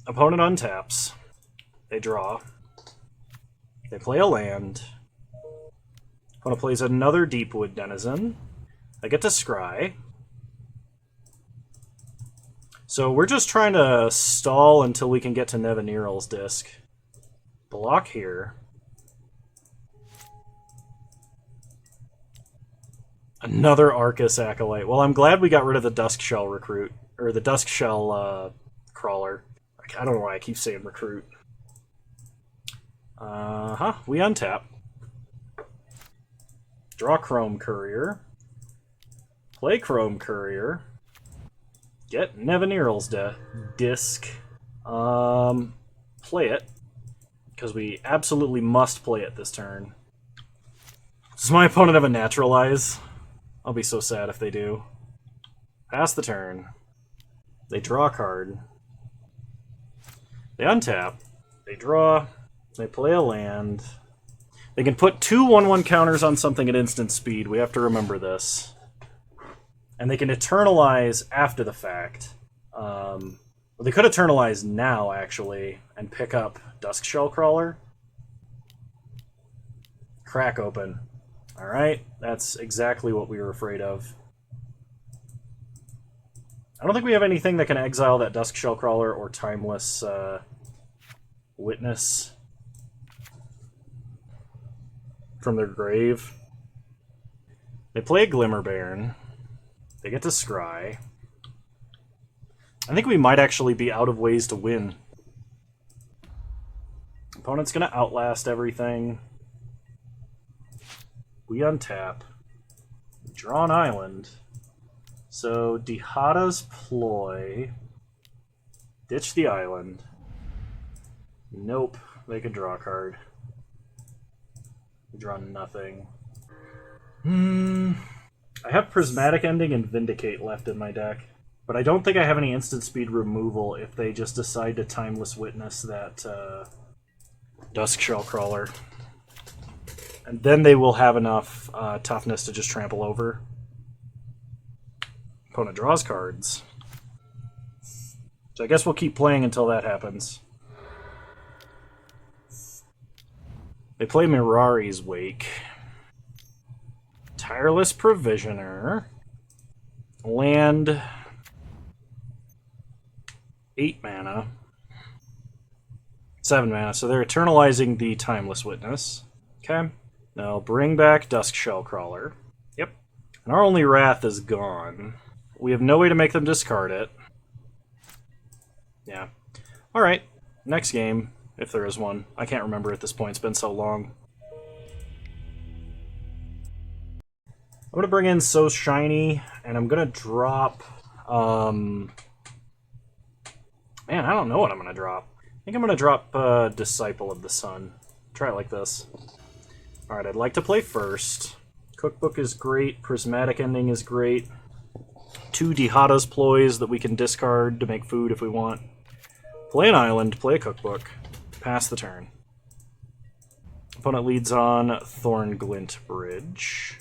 A: Opponent untaps. They draw. They play a land. Opponent plays another Deepwood Denizen. I get to scry. So we're just trying to stall until we can get to Nevinyrral's Disc. Block here. Another Arcus Acolyte. Well, I'm glad we got rid of the Duskshell recruit. Or the Duskshell crawler. I don't know why I keep saying recruit. We untap. Draw Chrome Courier. Play Chrome Courier. Get Nevinyrral's Disc. Play it. Because we absolutely must play it this turn. Does my opponent have a Naturalize? I'll be so sad if they do. Pass the turn. They draw a card. They untap. They draw. They play a land. They can put 2 1/1 counters on something at instant speed. We have to remember this. And they can Eternalize after the fact. Well, they could Eternalize now, actually, and pick up Duskshell Crawler. Crack open. Alright, that's exactly what we were afraid of. I don't think we have anything that can exile that Duskshell Crawler or Timeless Witness from their grave. They play a Glimmerbairn. They get to scry. I think we might actually be out of ways to win. Opponent's going to outlast everything. We untap. Draw an island. So, Dihada's Ploy. Ditch the island. Nope. They can draw a card. Draw nothing. I have Prismatic Ending and Vindicate left in my deck. But I don't think I have any instant speed removal if they just decide to Timeless Witness that Duskshell Crawler. And then they will have enough toughness to just trample over. Opponent draws cards. So I guess we'll keep playing until that happens. They play Mirari's Wake. Tireless Provisioner. Land. 8 mana. 7 mana, so they're eternalizing the Timeless Witness. Okay. Now bring back Duskshell Crawler. Yep. And our only Wrath is gone. We have no way to make them discard it. Yeah. Alright. Next game, if there is one. I can't remember at this point, it's been so long. I'm going to bring in So Shiny, and I'm going to drop... Man, I don't know what I'm going to drop. I think I'm going to drop Disciple of the Sun. Try it like this. Alright, I'd like to play first. Cookbook is great. Prismatic Ending is great. 2 Dihada's Ploys that we can discard to make food if we want. Play an island, play a cookbook. Pass the turn. Opponent leads on Thornglint Bridge.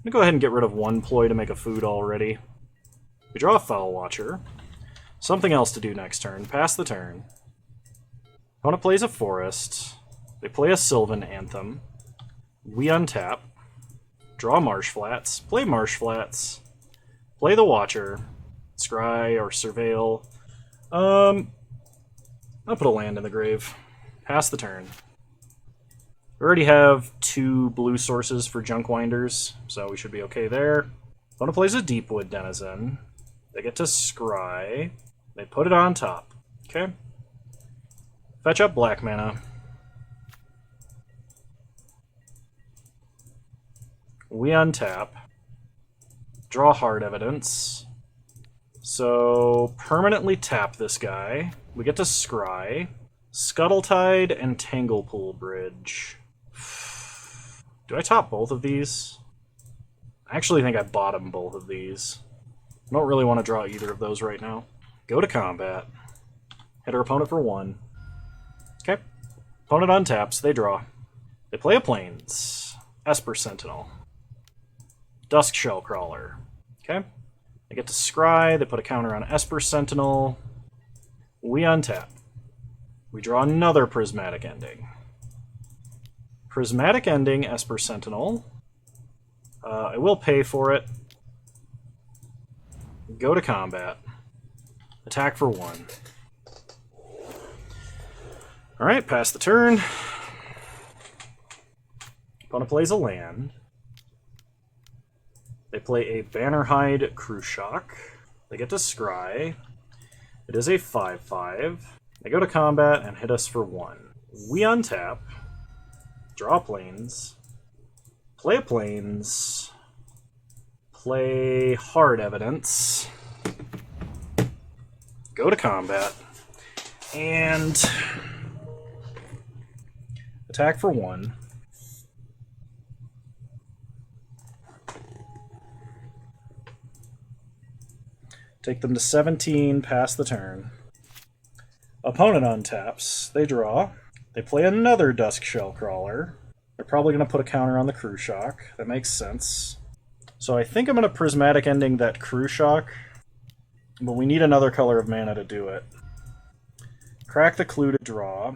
A: I'm going to go ahead and get rid of 1 ploy to make a food already. We draw a Foul Watcher. Something else to do next turn. Pass the turn. Opponent plays a Forest. They play a Sylvan Anthem. We untap. Draw Marsh Flats. Play Marsh Flats. Play the Watcher. Scry or Surveil. I'll put a land in the grave. Pass the turn. We already have 2 blue sources for Junkwinders, so we should be okay there. Opponent plays a Deepwood Denizen. They get to scry. They put it on top. Okay. Fetch up black mana. We untap. Draw Hard Evidence. So, permanently tap this guy. We get to scry. Scuttletide and Tanglepool Bridge. Do I top both of these? I actually think I bottom both of these. I don't really want to draw either of those right now. Go to combat. Hit our opponent for 1. Okay. Opponent untaps. They draw. They play a Plains. Esper Sentinel. Duskshell Crawler. Okay. They get to scry. They put a counter on Esper Sentinel. We untap. We draw another Prismatic Ending. Prismatic Ending, Esper Sentinel. I will pay for it. Go to combat. Attack for 1. Alright, pass the turn. Opponent plays a land. They play a Bannerhide Cruciak. They get to scry. It is a 5/5. They go to combat and hit us for 1. We untap. Draw planes. Play planes. Play Hard Evidence. Go to combat. And attack for 1. Take them to 17, pass the turn. Opponent untaps. They draw. They play another Dusk Shellcrawler. They're probably going to put a counter on the Cruciak. That makes sense. So I think I'm going to Prismatic Ending that Cruciak, but we need another color of mana to do it. Crack the Clue to draw.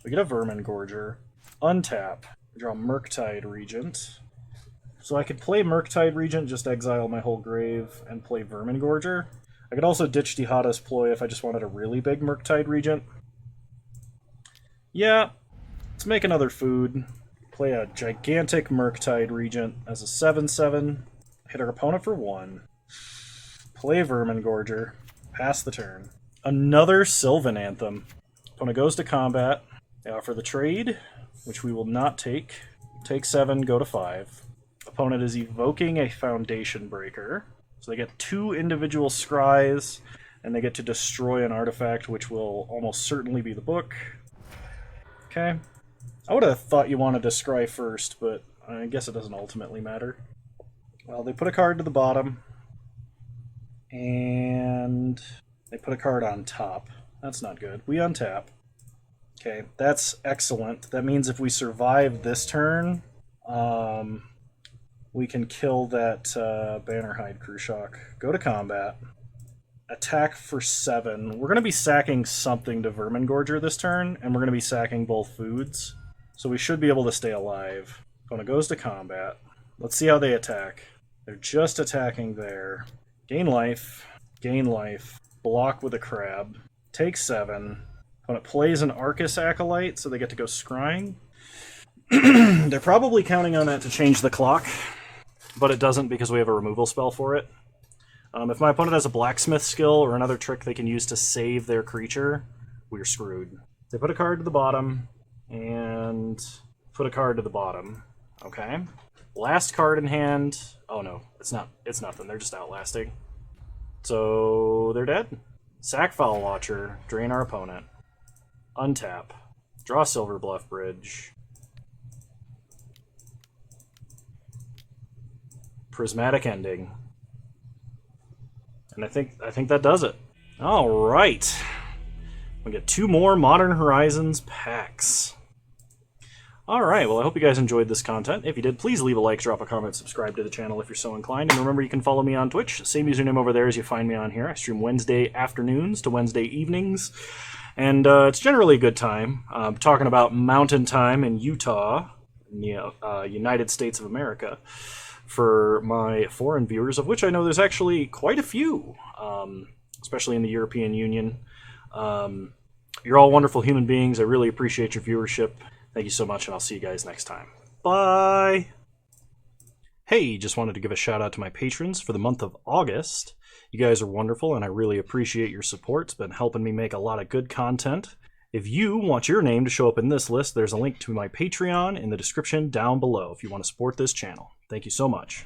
A: We get a Vermin Gorger. Untap. We draw Murktide Regent. So I could play Murktide Regent, just exile my whole grave, and play Vermin Gorger. I could also ditch Dihada's Ploy if I just wanted a really big Murktide Regent. Yeah, let's make another food. Play a gigantic Murktide Regent as a 7/7. Hit our opponent for 1. Play Vermin Gorger. Pass the turn. Another Sylvan Anthem. Opponent goes to combat. They offer the trade, which we will not take. Take 7, go to 5. Opponent is evoking a Foundation Breaker. So they get 2 individual scries, and they get to destroy an artifact, which will almost certainly be the book. Okay. I would have thought you wanted to scry first, but I guess it doesn't ultimately matter. Well, they put a card to the bottom, and they put a card on top. That's not good. We untap. Okay, that's excellent. That means if we survive this turn, we can kill that Bannerhide Cruciak. Go to combat. Attack for 7. We're going to be sacking something to Vermin Gorger this turn, and we're going to be sacking both foods. So we should be able to stay alive. Opponent goes to combat. Let's see how they attack. They're just attacking there. Gain life. Gain life. Block with a crab. Take 7. Opponent plays an Arcus Acolyte, so they get to go scrying. They're probably counting on that to change the clock, but it doesn't because we have a removal spell for it. If my opponent has a blacksmith skill or another trick they can use to save their creature, we're screwed. They put a card to the bottom, and put a card to the bottom. Okay. Last card in hand. Oh no, it's not. It's nothing. They're just outlasting. So they're dead. Sack Foul Watcher, drain our opponent. Untap. Draw Silver Bluff Bridge. Prismatic Ending. And I think that does it. All right. We get 2 more Modern Horizons packs. All right, well, I hope you guys enjoyed this content. If you did, please leave a like, drop a comment, subscribe to the channel if you're so inclined. And remember, you can follow me on Twitch. Same username over there as you find me on here. I stream Wednesday afternoons to Wednesday evenings. And it's generally a good time. Talking about mountain time in Utah, in the United States of America, for my foreign viewers, of which I know there's actually quite a few, especially in the European Union. You're all wonderful human beings. I really appreciate your viewership. Thank you so much, and I'll see you guys next time. Bye! Hey, just wanted to give a shout out to my patrons for the month of August. You guys are wonderful, and I really appreciate your support. It's been helping me make a lot of good content. If you want your name to show up in this list, there's a link to my Patreon in the description down below if you want to support this channel. Thank you so much.